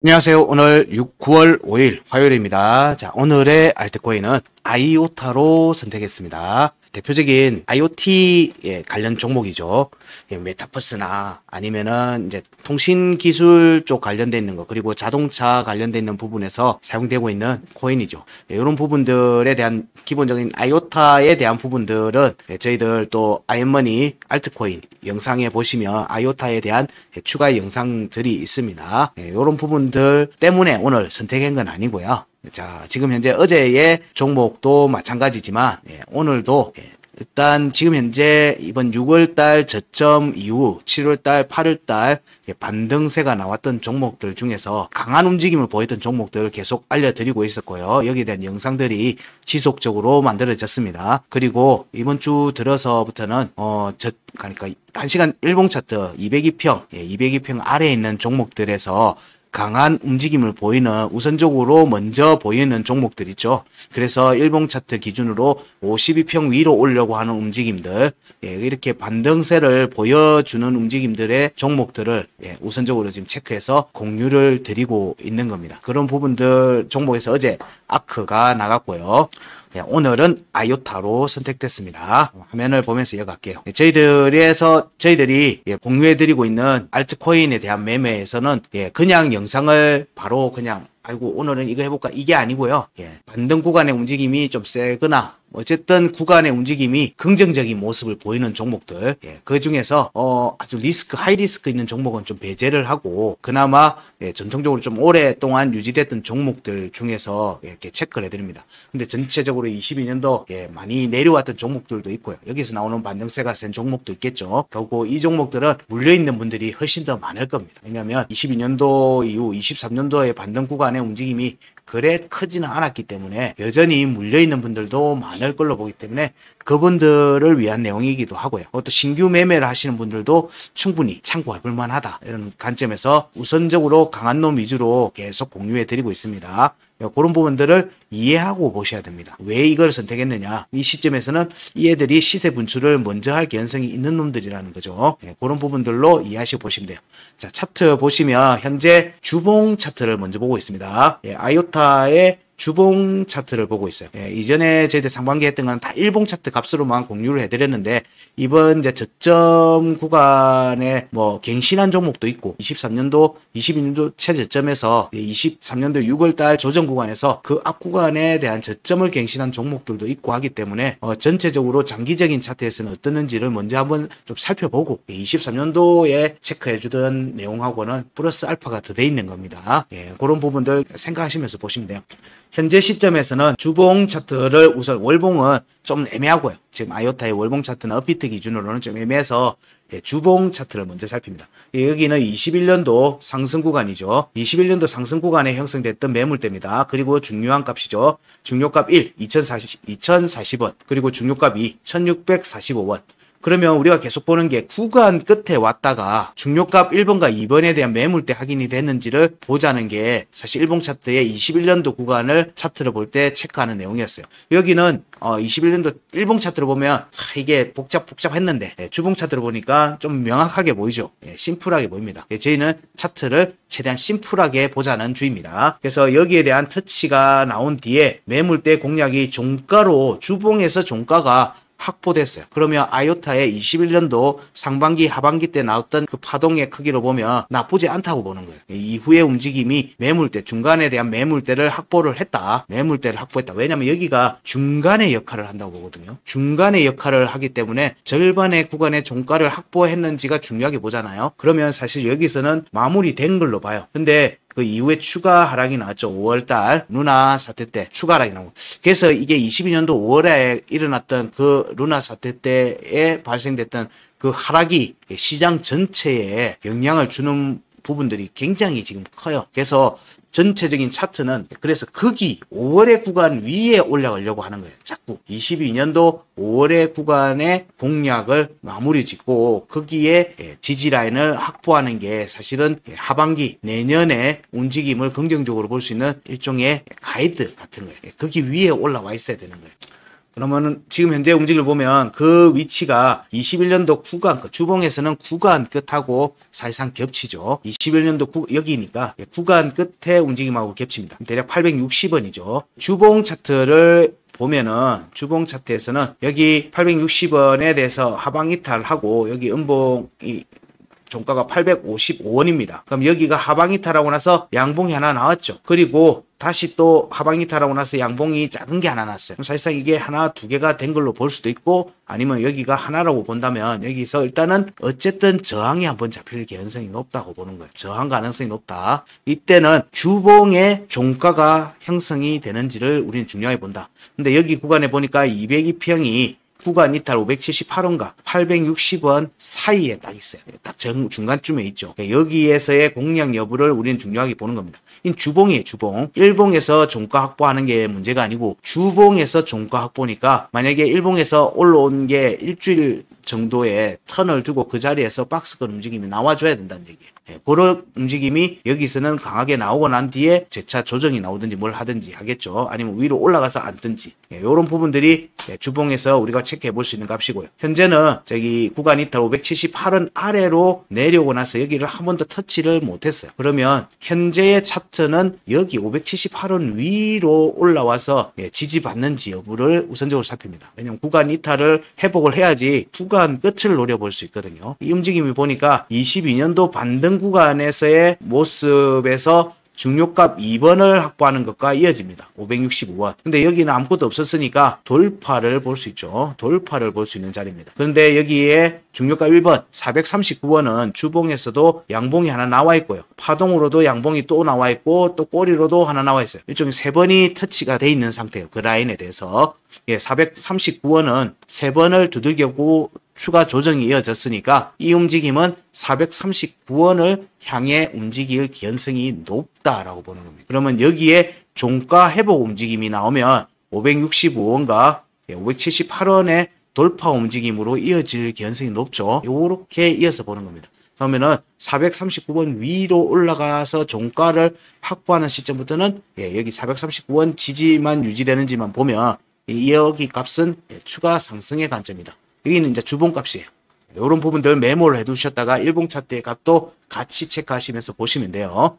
안녕하세요. 오늘 9월 5일 화요일입니다. 자, 오늘의 알트코인은 아이오타로 선택했습니다. 대표적인 IoT 관련 종목이죠. 메타버스나 아니면은 이제 통신 기술 쪽 관련돼 있는 거, 그리고 자동차 관련돼 있는 부분에서 사용되고 있는 코인이죠. 이런 부분들에 대한 기본적인 아이오타에 대한 부분들은 저희들 또 아이언머니 알트코인 영상에 보시면 아이오타에 대한 추가 영상들이 있습니다. 이런 부분들 때문에 오늘 선택한 건 아니고요. 자, 지금 현재 어제의 종목도 마찬가지지만 오늘도 일단 지금 현재 이번 6월달 저점 이후 7월달, 8월달 반등세가 나왔던 종목들 중에서 강한 움직임을 보였던 종목들을 계속 알려드리고 있었고요. 여기에 대한 영상들이 지속적으로 만들어졌습니다. 그리고 이번 주 들어서부터는 그러니까 1시간 일봉 차트 202평, 202평 아래에 있는 종목들에서 강한 움직임을 보이는, 우선적으로 먼저 보이는 종목들 있죠. 그래서 일봉 차트 기준으로 52평 위로 오려고 하는 움직임들, 이렇게 반등세를 보여주는 움직임들의 종목들을 우선적으로 지금 체크해서 공유를 드리고 있는 겁니다. 그런 부분들 종목에서 어제 아크가 나갔고요. 오늘은 아이오타로 선택됐습니다. 화면을 보면서 이어갈게요. 저희들이 공유해드리고 있는 알트코인에 대한 매매에서는 그냥 영상을 바로 그냥 아이고 오늘은 이거 해볼까 이게 아니고요. 반등 구간의 움직임이 좀 세거나 어쨌든 구간의 움직임이 긍정적인 모습을 보이는 종목들, 그 중에서 아주 하이 리스크 있는 종목은 좀 배제를 하고 그나마 전통적으로 좀 오랫동안 유지됐던 종목들 중에서 이렇게 체크를 해드립니다. 근데 전체적으로 22년도 많이 내려왔던 종목들도 있고요. 여기서 나오는 반등세가 센 종목도 있겠죠. 결국 이 종목들은 물려있는 분들이 훨씬 더 많을 겁니다. 왜냐하면 22년도 이후 23년도의 반등 구간의 움직임이 그래 크지는 않았기 때문에 여전히 물려있는 분들도 많을 걸로 보기 때문에 그분들을 위한 내용이기도 하고요. 또 신규 매매를 하시는 분들도 충분히 참고해 볼 만하다, 이런 관점에서 우선적으로 강한 놈 위주로 계속 공유해 드리고 있습니다. 그런 부분들을 이해하고 보셔야 됩니다. 왜 이걸 선택했느냐, 이 시점에서는 이 애들이 시세 분출을 먼저 할 개연성이 있는 놈들이라는 거죠. 그런 부분들로 이해하시고 보시면 돼요. 자, 차트 보시면 현재 주봉 차트를 먼저 보고 있습니다. 아이오타의 주봉 차트를 보고 있어요. 이전에 저희들 상반기 했던 건 다 일봉 차트 값으로만 공유를 해드렸는데, 이번 이제 저점 구간에 갱신한 종목도 있고, 22년도 최저점에서 23년도 6월달 조정 구간에서 그 앞 구간에 대한 저점을 갱신한 종목들도 있고 하기 때문에 전체적으로 장기적인 차트에서는 어떠는지를 먼저 한번 좀 살펴보고 23년도에 체크해주던 내용하고는 플러스 알파가 더 돼 있는 겁니다. 그런 부분들 생각하시면서 보시면 돼요. 현재 시점에서는 주봉 차트를 우선, 월봉은 좀 애매하고요. 지금 아이오타의 월봉 차트는 업비트 기준으로는 좀 애매해서 주봉 차트를 먼저 살핍니다. 여기는 21년도 상승 구간이죠. 21년도 상승 구간에 형성됐던 매물대입니다. 그리고 중요한 값이죠. 중요값 1, 2040원, 그리고 중요값 2, 1645원. 그러면 우리가 계속 보는 게 구간 끝에 왔다가 중요값 1번과 2번에 대한 매물대 확인이 됐는지를 보자는 게 사실 일봉 차트의 21년도 구간을 차트를 볼 때 체크하는 내용이었어요. 여기는 21년도 일봉 차트를 보면 이게 복잡했는데 주봉 차트를 보니까 좀 명확하게 보이죠. 심플하게 보입니다. 저희는 차트를 최대한 심플하게 보자는 주의입니다. 그래서 여기에 대한 터치가 나온 뒤에 매물대 공략이 종가로, 주봉에서 종가가 확보됐어요. 그러면 아이오타의 21년도 상반기, 하반기 때 나왔던 그 파동의 크기로 보면 나쁘지 않다고 보는 거예요. 이후의 움직임이 매물대, 중간에 대한 매물대를 확보를 했다. 매물대를 확보했다. 왜냐하면 여기가 중간의 역할을 한다고 보거든요. 중간의 역할을 하기 때문에 절반의 구간의 종가를 확보했는지가 중요하게 보잖아요. 그러면 사실 여기서는 마무리된 걸로 봐요. 근데 그 이후에 추가 하락이 나왔죠. 5월달 루나 사태 때 추가 하락이 나오고. 그래서 이게 22년도 5월에 일어났던 그 루나 사태 때에 발생됐던 그 하락이 시장 전체에 영향을 주는 부분들이 굉장히 지금 커요. 그래서 전체적인 차트는 그래서 거기 5월의 구간 위에 올라가려고 하는 거예요. 자꾸 22년도 5월의 구간의 공략을 마무리 짓고 거기에 지지라인을 확보하는 게 사실은 하반기 내년의 움직임을 긍정적으로 볼 수 있는 일종의 가이드 같은 거예요. 거기 위에 올라와 있어야 되는 거예요. 그러면은 지금 현재 움직임을 보면 그 위치가 21년도 구간 끝, 주봉에서는 구간 끝하고 사실상 겹치죠. 21년도 여기니까 구간 끝에 움직임하고 겹칩니다. 대략 860원이죠. 주봉 차트를 보면은 주봉 차트에서는 여기 860원에 대해서 하방 이탈하고 여기 음봉이 종가가 855원입니다. 그럼 여기가 하방 이탈하고 나서 양봉이 하나 나왔죠. 그리고 다시 또 하방 이탈하고 나서 양봉이 작은 게 하나 났어요. 그럼 사실상 이게 하나, 두 개가 된 걸로 볼 수도 있고 아니면 여기가 하나라고 본다면 여기서 일단은 어쨌든 저항이 한번 잡힐 가능성이 높다고 보는 거예요. 저항 가능성이 높다. 이때는 주봉의 종가가 형성이 되는지를 우리는 중요하게 본다. 근데 여기 구간에 보니까 202평이 구간 이탈 578원과 860원 사이에 딱 있어요. 딱 중간쯤에 있죠. 여기에서의 공략 여부를 우리는 중요하게 보는 겁니다. 이 주봉이에요, 주봉. 일봉에서 종가 확보하는 게 문제가 아니고 주봉에서 종가 확보니까 만약에 일봉에서 올라온 게 일주일 정도의 턴을 두고 그 자리에서 박스권 움직임이 나와줘야 된다는 얘기예요. 그런 움직임이 여기서는 강하게 나오고 난 뒤에 재차 조정이 나오든지 뭘 하든지 하겠죠. 아니면 위로 올라가서 앉든지 이런 부분들이 주봉에서 우리가 체크해 볼 수 있는 값이고요. 현재는 저기 구간 이탈 578원 아래로 내려오고 나서 여기를 한 번도 터치를 못했어요. 그러면 현재의 차트는 여기 578원 위로 올라와서 지지받는지 여부를 우선적으로 살핍니다. 왜냐하면 구간 이탈을 회복을 해야지 구간 끝을 노려볼 수 있거든요. 이 움직임이 보니까 22년도 반등 구간에서의 모습에서 중요값 2번을 확보하는 것과 이어집니다. 565원. 근데 여기는 아무것도 없었으니까 돌파를 볼 수 있죠. 돌파를 볼 수 있는 자리입니다. 그런데 여기에 중요값 1번 439원은 주봉에서도 양봉이 하나 나와 있고요. 파동으로도 양봉이 또 나와 있고 또 꼬리로도 하나 나와 있어요. 일종의 3번이 터치가 돼 있는 상태예요. 그 라인에 대해서. 439원은 3번을 두들겨고 추가 조정이 이어졌으니까 이 움직임은 439원을 향해 움직일 가능성이 높다라고 보는 겁니다. 그러면 여기에 종가 회복 움직임이 나오면 565원과 578원의 돌파 움직임으로 이어질 가능성이 높죠. 이렇게 이어서 보는 겁니다. 그러면은 439원 위로 올라가서 종가를 확보하는 시점부터는 여기 439원 지지만 유지되는지만 보면 여기 값은 추가 상승의 관점이다. 여기는 이제 주봉 값이에요. 이런 부분들 메모를 해두셨다가 일봉 차트의 값도 같이 체크하시면서 보시면 돼요.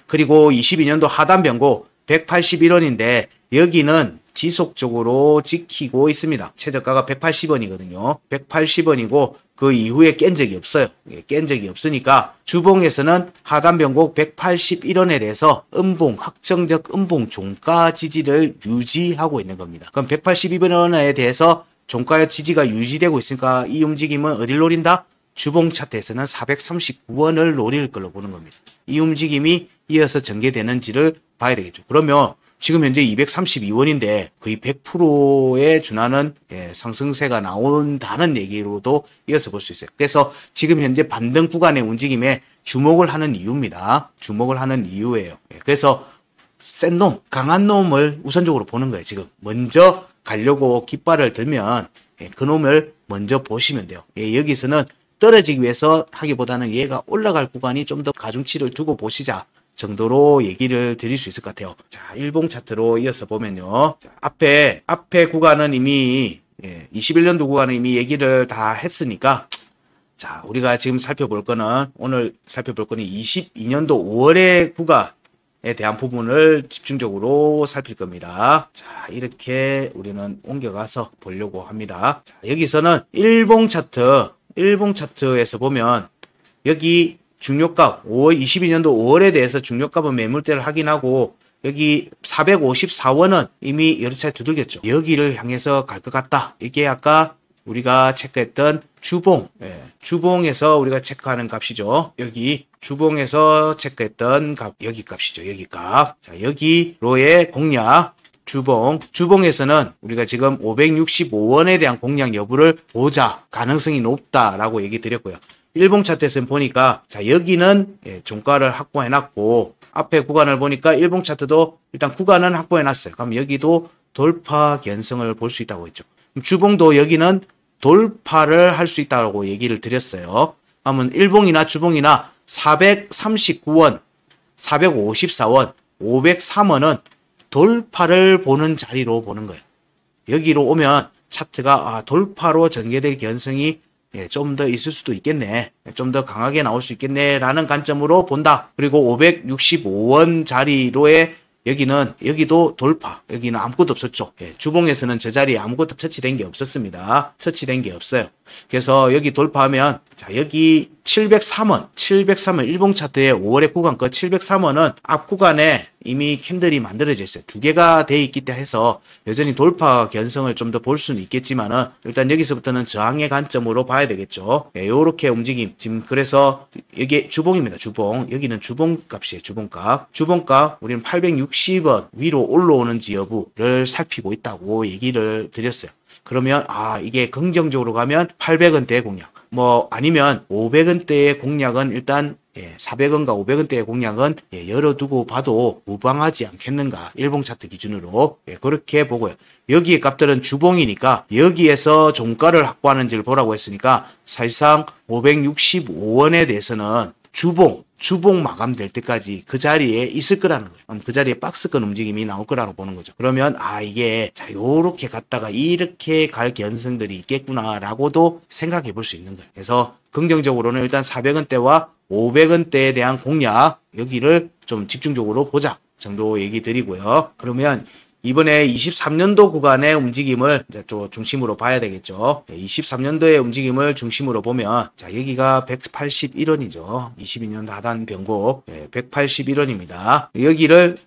그리고 22년도 하단 변고 181원인데 여기는 지속적으로 지키고 있습니다. 최저가가 180원이거든요. 180원이고 그 이후에 깬 적이 없어요. 깬 적이 없으니까 주봉에서는 하단 변곡 181원에 대해서 음봉, 확정적 음봉 종가 지지를 유지하고 있는 겁니다. 그럼 182원에 대해서 종가의 지지가 유지되고 있으니까 이 움직임은 어딜 노린다? 주봉 차트에서는 439원을 노릴 걸로 보는 겁니다. 이 움직임이 이어서 전개되는지를 봐야 되겠죠. 그러면 지금 현재 232원인데 거의 100%에 준하는 상승세가 나온다는 얘기로도 이어서 볼 수 있어요. 그래서 지금 현재 반등 구간의 움직임에 주목을 하는 이유입니다. 주목을 하는 이유예요. 그래서 센 놈, 강한 놈을 우선적으로 보는 거예요. 지금 먼저 가려고 깃발을 들면 그 놈을 먼저 보시면 돼요. 여기서는 떨어지기 위해서 하기보다는 얘가 올라갈 구간이 좀 더 가중치를 두고 보시자 정도로 얘기를 드릴 수 있을 것 같아요. 자, 일봉 차트로 이어서 보면요. 자, 앞에 구간은 이미 21년도 구간은 이미 얘기를 다 했으니까 자, 우리가 지금 오늘 살펴볼 거는 22년도 5월의 구간에 대한 부분을 집중적으로 살필 겁니다. 자, 이렇게 우리는 옮겨가서 보려고 합니다. 자, 여기서는 일봉 차트에서 보면 여기 중요값 22년도 5월에 대해서 중요값은 매물대를 확인하고 여기 454원은 이미 여러 차례 두들겼죠. 여기를 향해서 갈 것 같다. 이게 아까 우리가 체크했던 주봉에서 우리가 체크하는 값이죠. 여기 주봉에서 체크했던 값, 여기 값이죠. 여기 값. 자, 여기로의 공략 주봉에서는 우리가 지금 565원에 대한 공략 여부를 보자. 가능성이 높다라고 얘기 드렸고요. 일봉 차트에서는 보니까 자, 여기는 종가를 확보해 놨고 앞에 구간을 보니까 일봉 차트도 일단 구간은 확보해 놨어요. 그럼 여기도 돌파 견성을 볼 수 있다고 했죠. 주봉도 여기는 돌파를 할 수 있다고 얘기를 드렸어요. 그러면 일봉이나 주봉이나 439원, 454원, 503원은 돌파를 보는 자리로 보는 거예요. 여기로 오면 차트가 돌파로 전개될 가능성이 좀 더 있을 수도 있겠네. 좀 더 강하게 나올 수 있겠네. 라는 관점으로 본다. 그리고 565원 자리로의 여기도 돌파. 여기는 아무것도 없었죠. 주봉에서는 저 자리에 아무것도 터치된 게 없었습니다. 터치된 게 없어요. 그래서 여기 돌파하면, 자, 여기 703원, 일봉 차트의 5월의 구간거 703원은 앞 구간에 이미 캔들이 만들어져 있어요. 두 개가 돼 있기 때문에 해서 여전히 돌파 견성을 좀 더 볼 수는 있겠지만은 일단 여기서부터는 저항의 관점으로 봐야 되겠죠. 요렇게 움직임. 지금 그래서 이게 주봉입니다. 주봉. 여기는 주봉 값이에요. 주봉값. 주봉값 우리는 860원 위로 올라오는지 여부를 살피고 있다고 얘기를 드렸어요. 그러면 이게 긍정적으로 가면 800원대의 공략. 아니면 500원대의 공략은 일단 400원과 500원대의 공략은 열어두고 봐도 무방하지 않겠는가. 일봉 차트 기준으로 그렇게 보고요. 여기의 값들은 주봉이니까 여기에서 종가를 확보하는지를 보라고 했으니까 사실상 565원에 대해서는 주봉 마감될 때까지 그 자리에 있을 거라는 거예요. 그 자리에 박스권 움직임이 나올 거라고 보는 거죠. 그러면 이게 요렇게 갔다가 이렇게 갈 가능성들이 있겠구나라고도 생각해 볼 수 있는 거예요. 그래서 긍정적으로는 일단 400원대와 500원대에 대한 공략 여기를 좀 집중적으로 보자 정도 얘기 드리고요. 그러면 이번에 23년도 구간의 움직임을 이제 또 중심으로 봐야 되겠죠. 23년도의 움직임을 중심으로 보면, 자, 여기가 181원이죠. 22년 하단 변곡, 181원입니다. 여기를,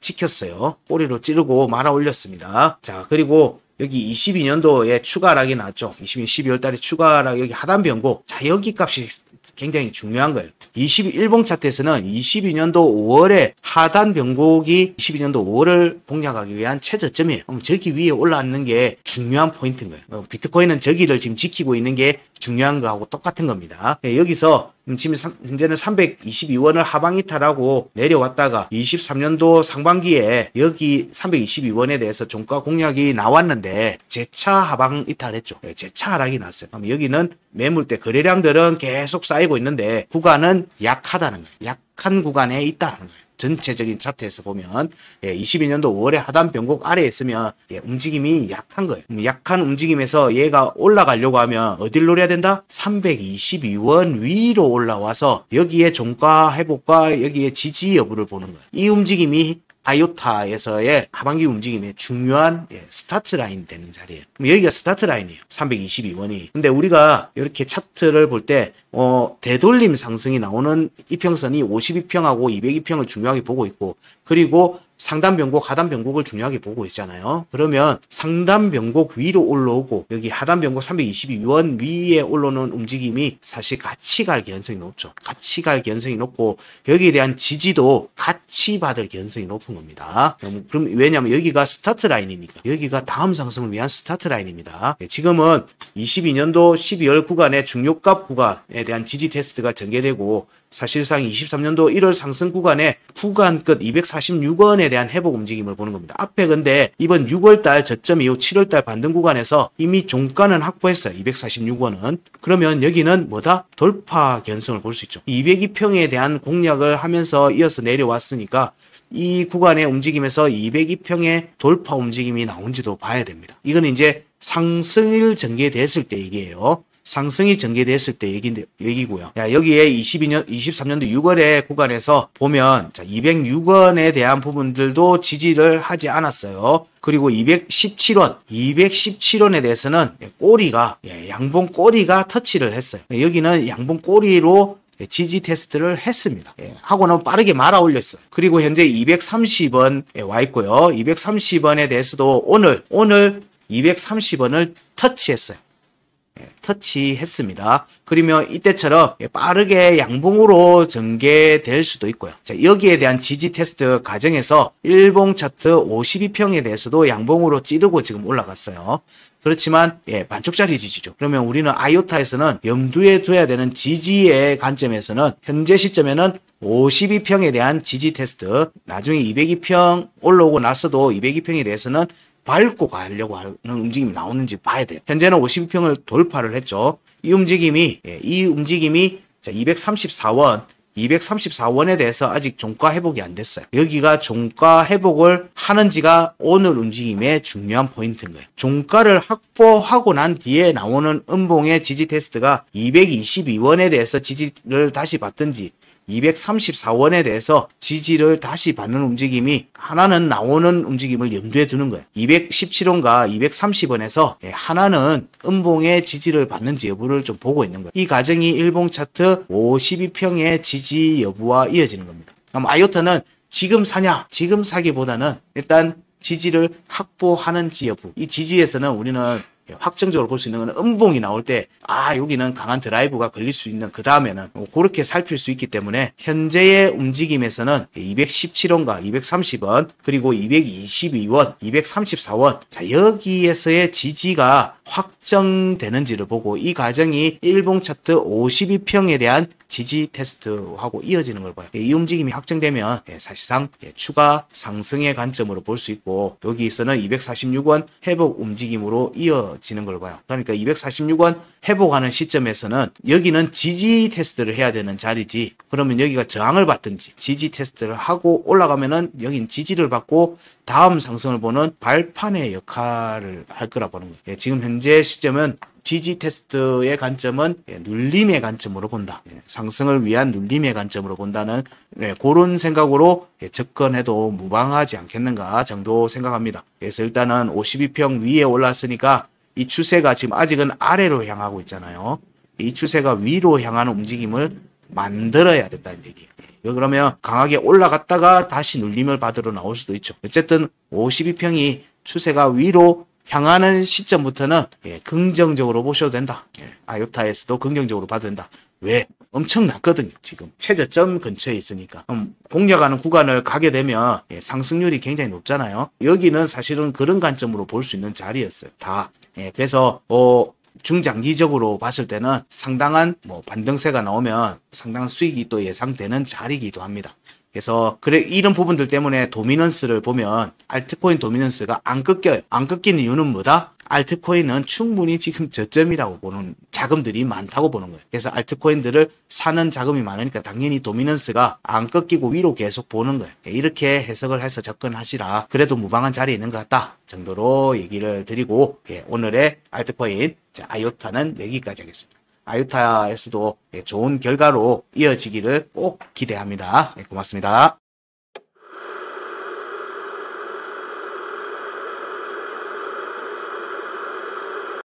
지켰어요. 꼬리로 찌르고 말아 올렸습니다. 자, 그리고 여기 22년도에 추가 하락이 나왔죠. 12월 달에 추가 하락, 여기 하단 변곡. 자, 여기 값이 굉장히 중요한 거예요. 21봉 차트에서는 22년도 5월에 하단 변곡이 22년도 5월을 공략하기 위한 최저점이에요. 그럼 저기 위에 올라왔는 게 중요한 포인트인 거예요. 비트코인은 저기를 지금 지키고 있는 게 중요한 거하고 똑같은 겁니다. 여기서 지금 현재는 322원을 하방 이탈하고 내려왔다가 23년도 상반기에 여기 322원에 대해서 종가 공략이 나왔는데 재차 하방 이탈했죠. 재차 하락이 났어요. 그럼 여기는 매물대 거래량들은 계속 쌓이고 있는데 구간은 약하다는 거예요. 약한 구간에 있다는 거예요. 전체적인 차트에서 보면 22년도 5월에 하단 변곡 아래에 있으면 움직임이 약한 거예요. 약한 움직임에서 얘가 올라가려고 하면 어딜 노려야 된다? 322원 위로 올라와서 여기에 종가 회복과 여기에 지지 여부를 보는 거예요. 이 움직임이 아이오타에서의 하반기 움직임의 중요한 스타트 라인 되는 자리예요. 그럼 여기가 스타트 라인이에요. 322원이. 근데 우리가 이렇게 차트를 볼 때 되돌림 상승이 나오는 이평선이 52평하고 202평을 중요하게 보고 있고, 그리고 상단 변곡, 하단 변곡을 중요하게 보고 있잖아요. 그러면 상단 변곡 위로 올라오고 여기 하단 변곡 322원 위에 올라오는 움직임이 사실 같이 갈 가능성이 높죠. 같이 갈 가능성이 높고 여기에 대한 지지도 같이 받을 가능성이 높은 겁니다. 그럼 왜냐하면 여기가 스타트 라인이니까. 여기가 다음 상승을 위한 스타트 라인입니다. 지금은 22년도 12월 구간의 중요값 구간에 대한 지지 테스트가 전개되고 사실상 23년도 1월 상승 구간에 구간 끝 246원에 대한 회복 움직임을 보는 겁니다. 앞에 근데 이번 6월달 저점 이후 7월달 반등 구간에서 이미 종가는 확보했어요. 246원은. 그러면 여기는 뭐다? 돌파 견성을 볼 수 있죠. 202평에 대한 공략을 하면서 이어서 내려왔으니까 이 구간의 움직임에서 202평의 돌파 움직임이 나온지도 봐야 됩니다. 이건 이제 상승일 전개됐을 때 얘기예요. 상승이 전개됐을 때 얘기고요. 여기에 23년도 6월의 구간에서 보면 206원에 대한 부분들도 지지를 하지 않았어요. 그리고 217원에 대해서는 양봉 꼬리가 터치를 했어요. 여기는 양봉 꼬리로 지지 테스트를 했습니다. 하고는 빠르게 말아 올렸어요. 그리고 현재 230원에 와 있고요. 230원에 대해서도 오늘 230원을 터치했어요. 터치했습니다. 그러면 이때처럼 빠르게 양봉으로 전개될 수도 있고요. 자, 여기에 대한 지지 테스트 과정에서 일봉 차트 52평에 대해서도 양봉으로 찌르고 지금 올라갔어요. 그렇지만 반쪽짜리 지지죠. 그러면 우리는 아이오타에서는 염두에 둬야 되는 지지의 관점에서는 현재 시점에는 52평에 대한 지지 테스트, 나중에 202평 올라오고 나서도 202평에 대해서는 밟고 가려고 하는 움직임이 나오는지 봐야 돼요. 현재는 52평을 돌파를 했죠. 이 움직임이 자, 234원, 234원에 대해서 아직 종가 회복이 안 됐어요. 여기가 종가 회복을 하는지가 오늘 움직임의 중요한 포인트인 거예요. 종가를 확보하고 난 뒤에 나오는 음봉의 지지 테스트가 222원에 대해서 지지를 다시 받든지 234원에 대해서 지지를 다시 받는 움직임이 하나는 나오는 움직임을 염두에 두는 거예요. 217원과 230원에서 하나는 음봉의 지지를 받는지 여부를 좀 보고 있는 거예요. 이 과정이 일봉 차트 52평의 지지 여부와 이어지는 겁니다. 그럼 아이오타는 지금 사냐? 지금 사기보다는 일단 지지를 확보하는지 여부. 이 지지에서는 우리는 확정적으로 볼 수 있는 건 음봉이 나올 때 여기는 강한 드라이브가 걸릴 수 있는 그 다음에는 그렇게 살필 수 있기 때문에 현재의 움직임에서는 217원과 230원 그리고 222원, 234원 자 여기에서의 지지가 확정되는지를 보고 이 과정이 일봉 차트 52평에 대한 지지 테스트하고 이어지는 걸 봐요. 이 움직임이 확정되면 사실상 추가 상승의 관점으로 볼 수 있고 여기서는 246원 회복 움직임으로 이어지는 걸 봐요. 그러니까 246원 회복하는 시점에서는 여기는 지지 테스트를 해야 되는 자리지 그러면 여기가 저항을 받든지 지지 테스트를 하고 올라가면은 여긴 지지를 받고 다음 상승을 보는 발판의 역할을 할 거라 보는 거예요. 지금 현재 시점은 지지 테스트의 관점은 눌림의 관점으로 본다. 상승을 위한 눌림의 관점으로 본다는 그런 생각으로 접근해도 무방하지 않겠는가 정도 생각합니다. 그래서 일단은 52평 위에 올랐으니까 이 추세가 지금 아직은 아래로 향하고 있잖아요. 이 추세가 위로 향하는 움직임을 만들어야 된다는 얘기예요. 그러면 강하게 올라갔다가 다시 눌림을 받으러 나올 수도 있죠. 어쨌든 52평이 추세가 위로 향하는 시점부터는 긍정적으로 보셔도 된다. 아이오타에서도 긍정적으로 봐도 된다. 왜? 엄청 낮거든요. 지금 최저점 근처에 있으니까. 공략하는 구간을 가게 되면 상승률이 굉장히 높잖아요. 여기는 사실은 그런 관점으로 볼 수 있는 자리였어요. 다. 그래서 중장기적으로 봤을 때는 상당한 반등세가 나오면 상당한 수익이 또 예상되는 자리이기도 합니다. 그래서 이런 부분들 때문에 도미넌스를 보면 알트코인 도미넌스가 안 꺾여요. 안 꺾이는 이유는 뭐다? 알트코인은 충분히 지금 저점이라고 보는 자금들이 많다고 보는 거예요. 그래서 알트코인들을 사는 자금이 많으니까 당연히 도미넌스가 안 꺾이고 위로 계속 보는 거예요. 이렇게 해석을 해서 접근하시라. 그래도 무방한 자리에 있는 것 같다 정도로 얘기를 드리고 오늘의 알트코인 아이오타는 여기까지 하겠습니다. 아이오타에서도 좋은 결과로 이어지기를 꼭 기대합니다. 고맙습니다.